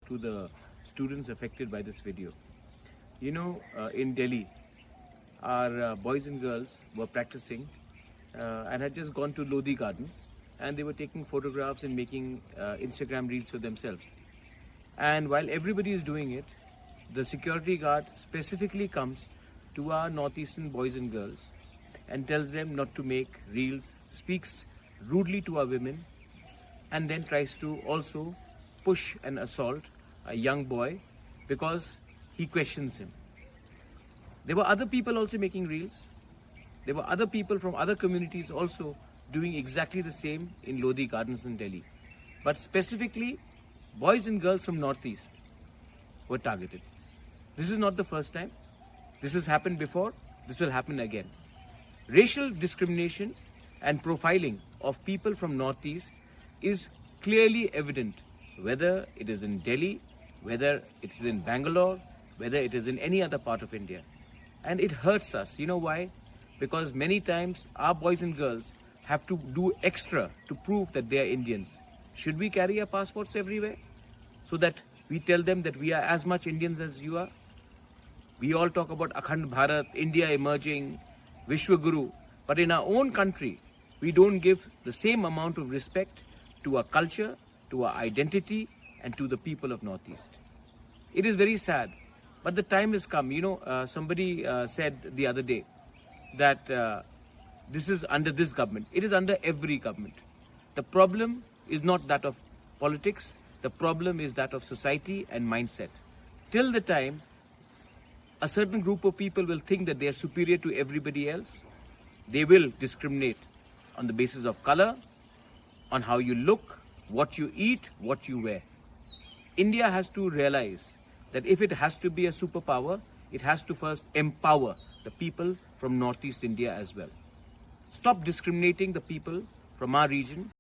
to the students affected by this video. You know, in Delhi, our boys and girls were practicing and had just gone to Lodi Gardens, and they were taking photographs and making Instagram reels for themselves. And while everybody is doing it, the security guard specifically comes to our northeastern boys and girls and tells them not to make reels, speaks rudely to our women, and then tries to also push and assault a young boy because he questions him. There were other people also making reels. There were other people from other communities also doing exactly the same in Lodi Gardens in Delhi. But specifically, boys and girls from Northeast were targeted. This is not the first time. This has happened before. This will happen again. Racial discrimination and profiling of people from Northeast is clearly evident, whether it is in Delhi, whether it is in Bangalore, whether it is in any other part of India. And it hurts us. You know why? Because many times our boys and girls have to do extra to prove that they are Indians. Should we carry our passports everywhere so that we tell them that we are as much Indians as you are? We all talk about Akhand Bharat, India emerging, Vishwa Guru, but in our own country, we don't give the same amount of respect to our culture, to our identity, and to the people of Northeast. It is very sad, but the time has come. You know, somebody said the other day that this is under this government. It is under every government. The problem is not that of politics. The problem is that of society and mindset. Till the time a certain group of people will think that they are superior to everybody else, they will discriminate on the basis of color, on how you look, what you eat, what you wear. India has to realize that if it has to be a superpower, it has to first empower the people from Northeast India as well. Stop discriminating the people from our region.